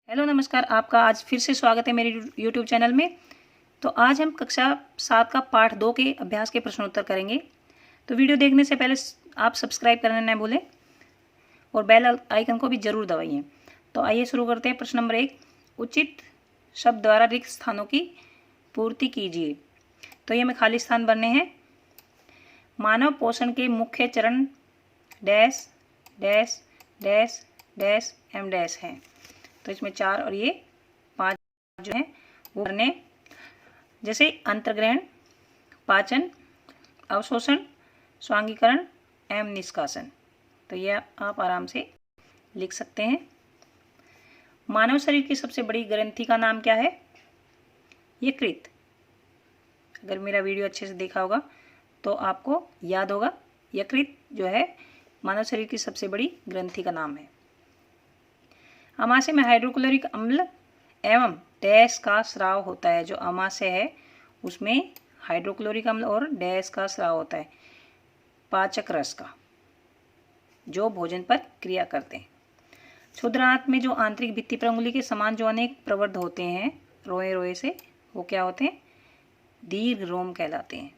Hello नमस्कार, आपका आज फिर से स्वागत है मेरे यूट्यूब चैनल में। तो आज हम कक्षा 7 का पाठ 2 के अभ्यास के प्रश्नोत्तर करेंगे। तो वीडियो देखने से पहले आप सब्सक्राइब करना न भूलें और बेल आइकन को भी ज़रूर दबाइए। तो आइए शुरू करते हैं। प्रश्न नंबर 1, उचित शब्द द्वारा रिक्त स्थानों की पूर्ति कीजिए। तो ये हमें खाली स्थान भरने हैं। मानव पोषण के मुख्य चरण dash dash dash dash M dash हैं। तो इसमें 4 और ये 5 जो हैं वो करने, जैसे अंतर्ग्रहण, पाचन, अवशोषण, स्वांगीकरण एवं निष्कासन। तो ये आप आराम से लिख सकते हैं। मानव शरीर की सबसे बड़ी ग्रंथि का नाम क्या है? यकृत। अगर मेरा वीडियो अच्छे से देखा होगा तो आपको याद होगा, यकृत जो है मानव शरीर की सबसे बड़ी ग्रंथि का नाम है। अमाशय में हाइड्रोक्लोरिक अम्ल एवं डैश का स्राव होता है। जो अमाशय है उसमें हाइड्रोक्लोरिक अम्ल और डैश का स्राव होता है, पाचक रस का, जो भोजन पर क्रिया करते हैं। क्षुद्रांत में जो आंतरिक भित्ति पर अंगुली के समान जो अनेक प्रवर्ध होते हैं रोए रोए से, वो क्या होते हैं? दीर्घ रोम कहलाते हैं।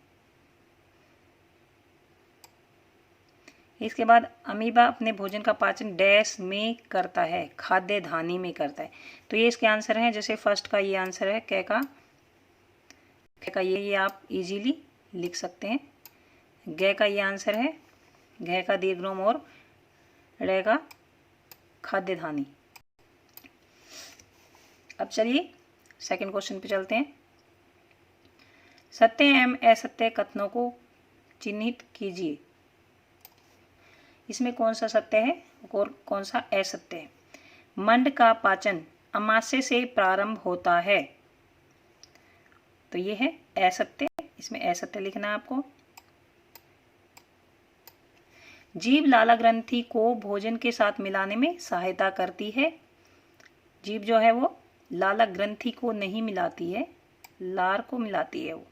इसके बाद अमीबा अपने भोजन का पाचन डैश में करता है, खाद्य धानी में करता है। तो ये इसके आंसर हैं। जैसे फर्स्ट का ये आंसर है, कै का ये आप इजीली लिख सकते हैं। गै का ये आंसर है, घै का दीर्घरोम और रै का खाद्य धानी। अब चलिए सेकंड क्वेश्चन पे चलते हैं। सत्य एवं असत्य कथनों को चिन्हित कीजिए। इसमें कौन सा सत्य है और कौन सा असत्य है? मंड का पाचन अमाशय से प्रारंभ होता है, तो ये है असत्य। इसमें असत्य लिखना है आपको। जीभ लाला ग्रंथि को भोजन के साथ मिलाने में सहायता करती है। जीभ जो है वो लाला ग्रंथि को नहीं मिलाती है, लार को मिलाती है वो,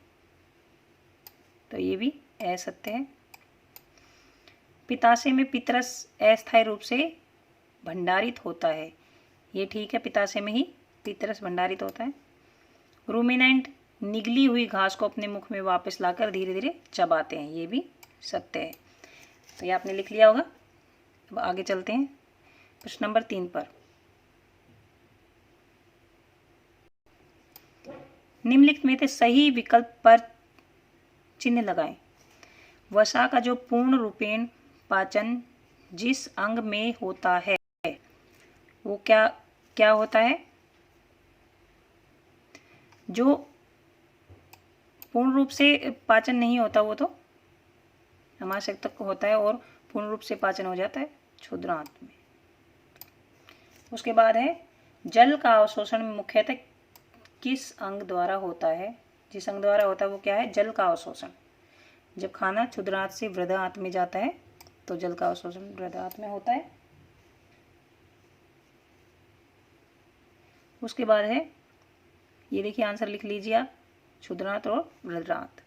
तो ये भी असत्य है। पित्ताशय में पितरस अस्थायी रूप से भंडारित होता है, ये ठीक है, पित्ताशय में ही पितरस भंडारित होता है। रूमिनेंट निगली हुई घास को अपने मुख में वापस लाकर धीरे धीरे चबाते हैं, ये भी सत्य है। तो ये आपने लिख लिया होगा। अब आगे चलते हैं प्रश्न नंबर 3 पर। निम्नलिखित में से सही विकल्प पर चिन्ह लगाएं। वसा का जो पूर्ण रूपेण पाचन जिस अंग में होता है वो क्या क्या होता है? जो पूर्ण रूप से पाचन नहीं होता वो तो अमाशय तक होता है, और पूर्ण रूप से पाचन हो जाता है क्षुद्रांत में। उसके बाद है जल का अवशोषण मुख्यतः किस अंग द्वारा होता है? जिस अंग द्वारा होता है वो क्या है? जल का अवशोषण। जब खाना क्षुद्रांत से बृहदांत में जाता है तो जल का अवशोषण बृहदांत में होता है। उसके बाद है, ये देखिए आंसर लिख लीजिए आप, क्षुद्रांत और बृहदांत।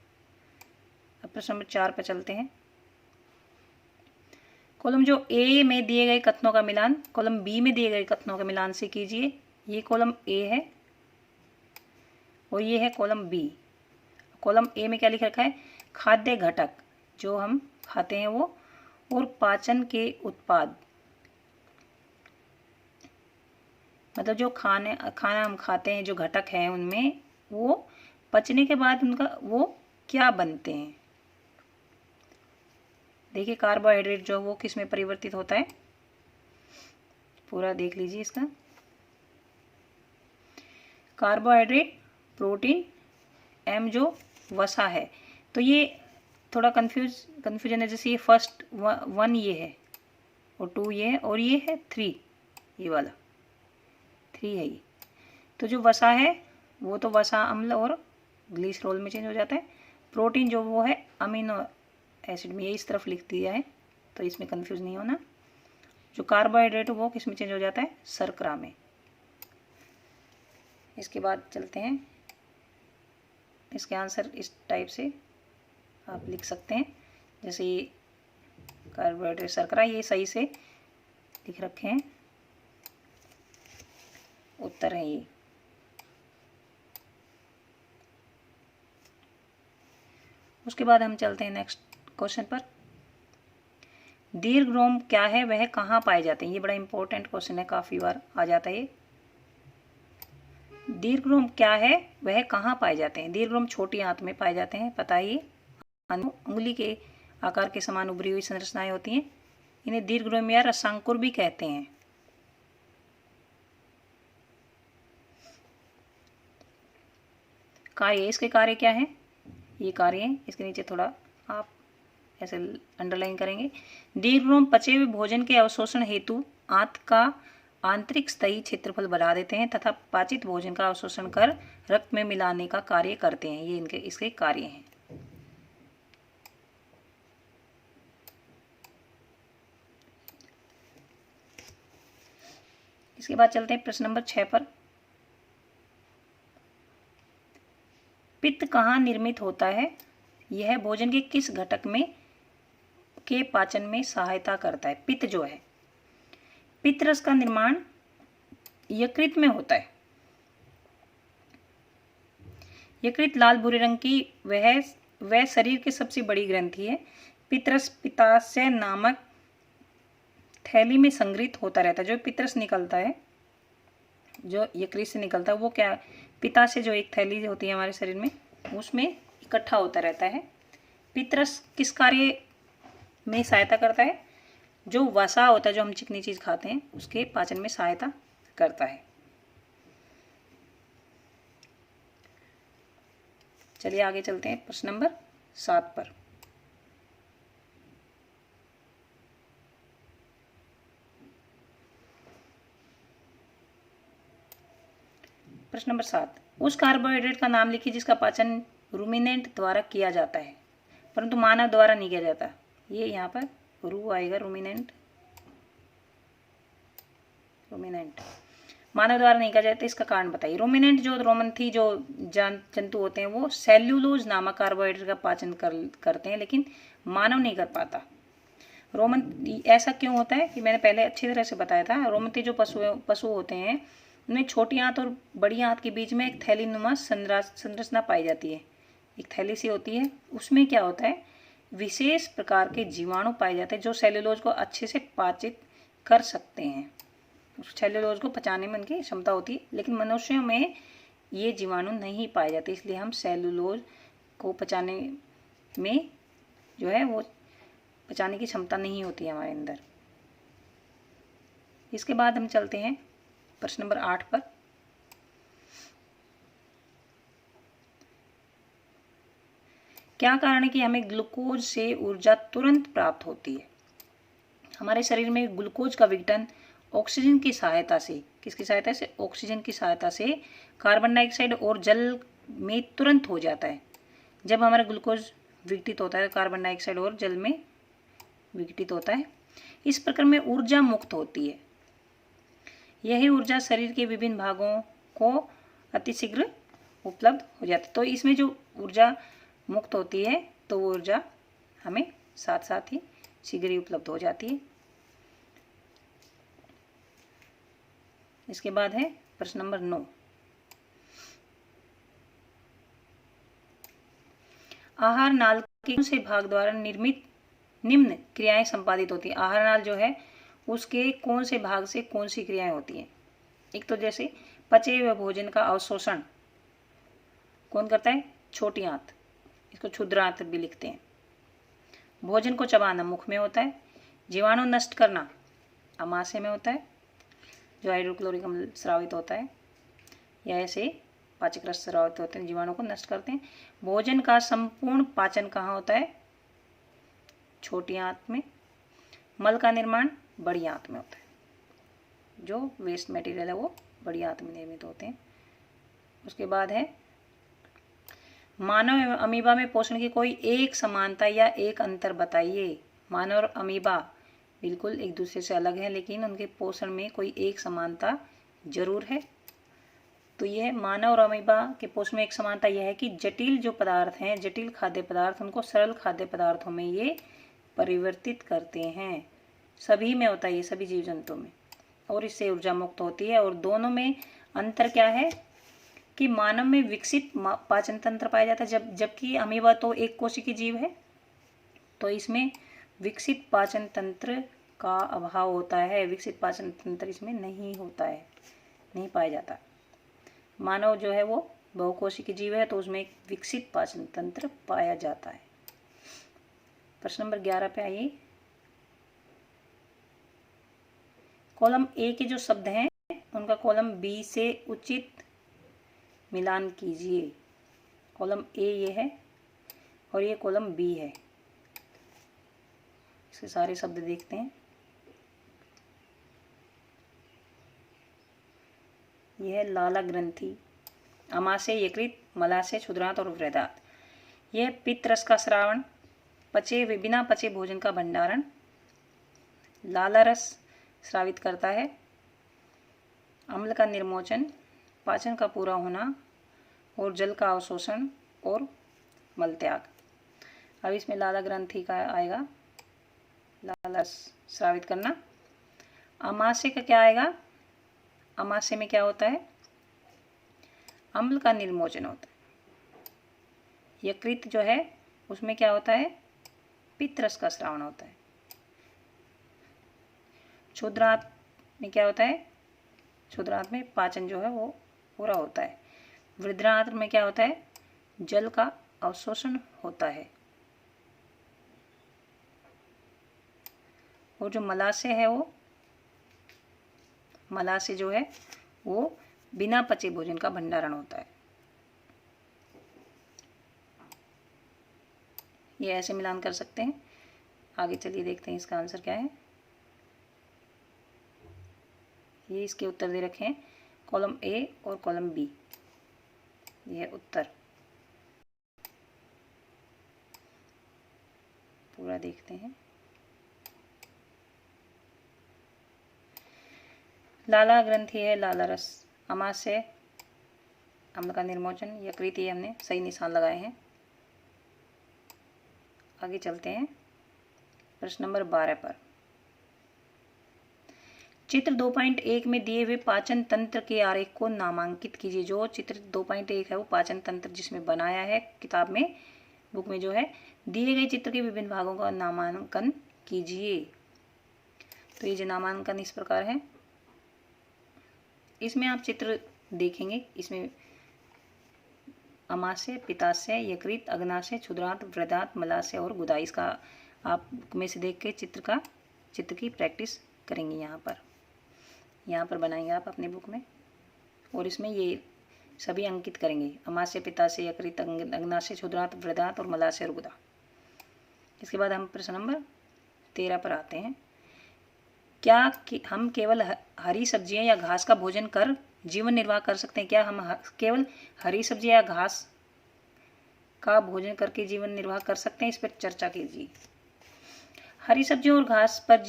अब प्रश्न नंबर 4 पर चलते हैं। कॉलम जो ए में दिए गए कथनों का मिलान कॉलम बी में दिए गए कथनों का मिलान से कीजिए। ये कॉलम ए है और ये है कॉलम बी। कॉलम ए में क्या लिख रखा है? खाद्य घटक जो हम खाते हैं वो, और पाचन के उत्पाद, मतलब जो खाना हम खाते हैं, जो घटक हैं उनमें, वो पचने के बाद उनका वो क्या बनते हैं। देखिए कार्बोहाइड्रेट जो वो किस में परिवर्तित होता है, पूरा देख लीजिए इसका। कार्बोहाइड्रेट, प्रोटीन, एम जो वसा है। तो ये थोड़ा कंफ्यूजन है। जैसे ये फर्स्ट 1 ये है और 2 ये है और ये है 3, ये वाला 3 है ये। तो जो वसा है वो तो वसा अम्ल और ग्लिसरॉल में चेंज हो जाता है। प्रोटीन जो वो है अमीनो एसिड में, ये इस तरफ लिख दिया है तो इसमें कंफ्यूज नहीं होना। जो कार्बोहाइड्रेट वो किस में चेंज हो जाता है? शर्करा में। इसके बाद चलते हैं, इसके आंसर इस टाइप से आप लिख सकते हैं। जैसे ये कार्बोहाइड्रेट, शर्करा, ये सही से लिख रखे हैं। उत्तर है ये। उसके बाद हम चलते हैं नेक्स्ट क्वेश्चन पर। दीर्घरोम क्या है, वह कहाँ पाए जाते हैं? ये बड़ा इंपॉर्टेंट क्वेश्चन है, काफी बार आ जाता है ये। दीर्घरोम क्या है, वह कहाँ पाए जाते हैं? दीर्घरोम छोटी आंत में पाए जाते हैं, पता है ये। उंगली के आकार के समान उभरी हुई संरचनाएं होती हैं, इन्हें दीर्घरोम या रसांकुर भी कहते हैं। कार्य, इसके कार्य क्या है? ये कार्य है, इसके नीचे थोड़ा आप ऐसे अंडरलाइन करेंगे। दीर्घरोम पचे हुए भोजन के अवशोषण हेतु आंत का आंतरिक स्तयी क्षेत्रफल बढ़ा देते हैं तथा पाचित भोजन का अवशोषण कर रक्त में मिलाने का कार्य करते हैं। ये इनके इसके कार्य हैं। इसके बाद चलते हैं प्रश्न नंबर 6 पर। पित्त कहाँ निर्मित होता है? यह भोजन के किस घटक में के पाचन में सहायता करता है? पित्त जो है, पित्त रस का निर्माण यकृत में होता है। यकृत लाल भूरे रंग की वह शरीर की सबसे बड़ी ग्रंथि है। पित्तरस पित्ताशय नामक थैली में संग्रहित होता रहता है। जो पित्तरस निकलता है, जो यकृत से निकलता है, वो क्या, पित्ताशय जो एक थैली होती है हमारे शरीर में, उसमें इकट्ठा होता रहता है। पित्तरस किस कार्य में सहायता करता है? जो वसा होता है, जो हम चिकनी चीज खाते हैं, उसके पाचन में सहायता करता है। चलिए आगे चलते हैं प्रश्न नंबर 7 पर। प्रश्न नंबर 7, उस कार्बोहाइड्रेट का नाम लिखिए जिसका पाचन रूमिनेंट द्वारा किया जाता है परंतु मानव द्वारा नहीं किया जाता। ये यहाँ पर रू आएगा, रूमिनेंट, रूमिनेंट मानव द्वारा नहीं किया जाता। इसका कारण बताइए। रूमिनेंट जो रोमन्थी जो जंतु होते हैं वो सेल्यूलोज नामक कार्बोहाइड्रेट का पाचन करते हैं, लेकिन मानव नहीं कर पाता। ऐसा क्यों होता है कि मैंने पहले अच्छी तरह से बताया था। रोमन्थी जो पशु होते हैं, उनमें छोटी आंत और बड़ी आंत के बीच में एक थैलीनुमा संरचना पाई जाती है। एक थैली सी होती है, उसमें क्या होता है, विशेष प्रकार के जीवाणु पाए जाते हैं जो सेल्यूलोज को अच्छे से पाचित कर सकते हैं। सेल्यूलोज को पचाने में उनकी क्षमता होती है, लेकिन मनुष्यों में ये जीवाणु नहीं पाए जाते, इसलिए हम सेल्यूलोज को पचाने में जो है वो पचाने की क्षमता नहीं होती है हमारे अंदर। इसके बाद हम चलते हैं प्रश्न नंबर 8 पर। क्या कारण है कि हमें ग्लूकोज से ऊर्जा तुरंत प्राप्त होती है? हमारे शरीर में ग्लूकोज का विघटन ऑक्सीजन की सहायता से, किसकी सहायता से? ऑक्सीजन की सहायता से कार्बन डाइऑक्साइड और जल में तुरंत हो जाता है। जब हमारा ग्लूकोज विघटित होता है, कार्बन डाइऑक्साइड और जल में विघटित होता है, इस प्रक्रिया में ऊर्जा मुक्त होती है। यही ऊर्जा शरीर के विभिन्न भागों को अतिशीघ्र उपलब्ध हो जाती है। तो इसमें जो ऊर्जा मुक्त होती है, तो वो ऊर्जा हमें साथ साथ ही शीघ्र ही उपलब्ध हो जाती है। इसके बाद है प्रश्न नंबर 9। आहार नाल के कौन से भाग द्वारा निर्मित निम्न क्रियाएं संपादित होती है? आहार नाल जो है उसके कौन से भाग से कौन सी क्रियाएं होती हैं? एक तो जैसे पचे हुए भोजन का अवशोषण कौन करता है? छोटी आंत, इसको क्षुद्र आंत भी लिखते हैं। भोजन को चबाना मुख में होता है। जीवाणु नष्ट करना आमाशय में होता है, जो हाइड्रोक्लोरिक अम्ल स्रावित होता है, या ऐसे पाचक रस स्रावित होते हैं, जीवाणु को नष्ट करते हैं। भोजन का संपूर्ण पाचन कहाँ होता है? छोटी आंत में। मल का निर्माण बड़ी आंत में होता है। जो वेस्ट मटेरियल है वो बड़ी आंत में निर्मित होते हैं। उसके बाद है मानव एवं अमीबा में पोषण की कोई एक समानता या एक अंतर बताइए। मानव और अमीबा बिल्कुल एक दूसरे से अलग है, लेकिन उनके पोषण में कोई एक समानता जरूर है। तो यह मानव और अमीबा के पोषण में एक समानता यह है कि जटिल जो पदार्थ हैं, जटिल खाद्य पदार्थ, उनको सरल खाद्य पदार्थों में ये परिवर्तित करते हैं। सभी में होता है ये, सभी जीव जंतुओं में, और इससे ऊर्जा मुक्त होती है। और दोनों में अंतर क्या है कि मानव में विकसित पाचन तंत्र पाया जाता है, जबकि अमीबा तो एक कोशिकीय जीव है, तो इसमें विकसित पाचन तंत्र का अभाव होता है। विकसित पाचन तंत्र इसमें नहीं होता है, नहीं पाया जाता। मानव जो है वो बहुकोशिकीय जीव है, तो उसमें एक विकसित पाचन तंत्र पाया जाता है। प्रश्न नंबर 11 पे आइए। कॉलम ए के जो शब्द हैं उनका कॉलम बी से उचित मिलान कीजिए। कॉलम ए ये है और ये कॉलम बी है। इसके सारे शब्द देखते हैं। यह है लाला ग्रंथि, अमाशय, यकृत, मलाशय, क्षुद्रांत और वृदांत। यह पित्त रस का स्रावण, बिना पचे भोजन का भंडारण। लाला रस स्रावित करता है, अम्ल का निर्मोचन, पाचन का पूरा होना और जल का अवशोषण और मल त्याग। अब इसमें लाला ग्रंथि का आएगा, लाला स्रावित करना। अमाशय का क्या आएगा? अमाशय में क्या होता है? अम्ल का निर्मोचन होता है। यकृत जो है उसमें क्या होता है? पित्त रस का स्रावण होता है। क्षुद्रांत में क्या होता है? क्षुद्रांत में पाचन जो है वो पूरा होता है। वृद्रांत में क्या होता है? जल का अवशोषण होता है। और जो मलाशय है वो मलाशय जो है वो बिना पचे भोजन का भंडारण होता है। ये ऐसे मिलान कर सकते हैं। आगे चलिए देखते हैं इसका आंसर क्या है। ये इसके उत्तर दे रखे हैं, कॉलम ए और कॉलम बी। ये उत्तर पूरा देखते हैं। लाला ग्रंथि है लाला रस, अमाशय अम्ल का निर्मोचन, यकृत ये हमने सही निशान लगाए हैं। आगे चलते हैं प्रश्न नंबर 12 पर। चित्र 2.1 में दिए हुए पाचन तंत्र के आरेख को नामांकित कीजिए। जो चित्र 2.1 है वो पाचन तंत्र जिसमें बनाया है किताब में, बुक में जो है, दिए गए चित्र के विभिन्न भागों का नामांकन कीजिए। तो ये जो नामांकन इस प्रकार है। इसमें आप चित्र देखेंगे, इसमें अमाशय, पित्ताशय, यकृत, अग्नाशय, क्षुद्रांत, वृदांत, मलाशय और गुदाई। इसका आप में से देख के चित्र की प्रैक्टिस करेंगे। यहाँ पर बनाएंगे आप अपने बुक में, और इसमें ये सभी अंकित करेंगे। अमाशय, पित्ताशय, यकृत, अग्नाशय, क्षुद्रांत, वृदांत और मलाशय और गुदा। इसके बाद हम प्रश्न नंबर 13 पर आते हैं। क्या हम केवल हरी सब्जियां या घास का भोजन कर जीवन निर्वाह कर सकते हैं? क्या हम केवल हरी सब्जियां या घास का भोजन करके जीवन निर्वाह कर सकते हैं? इस पर चर्चा कीजिए। हरी सब्जियों और घास पर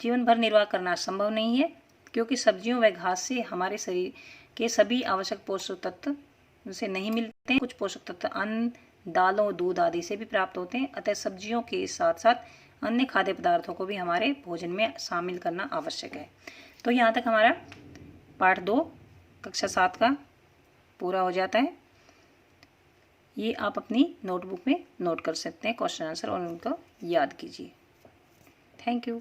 जीवन भर निर्वाह करना संभव नहीं है, क्योंकि सब्जियों व घास से हमारे शरीर के सभी आवश्यक पोषक तत्व से नहीं मिलते हैं। कुछ पोषक तत्व अन्न, दालों, दूध आदि से भी प्राप्त होते हैं। अतः सब्जियों के साथ साथ अन्य खाद्य पदार्थों को भी हमारे भोजन में शामिल करना आवश्यक है। तो यहाँ तक हमारा पाठ 2 कक्षा 7 का पूरा हो जाता है। ये आप अपनी नोटबुक में नोट कर सकते हैं क्वेश्चन आंसर, और उनको याद कीजिए। Thank you.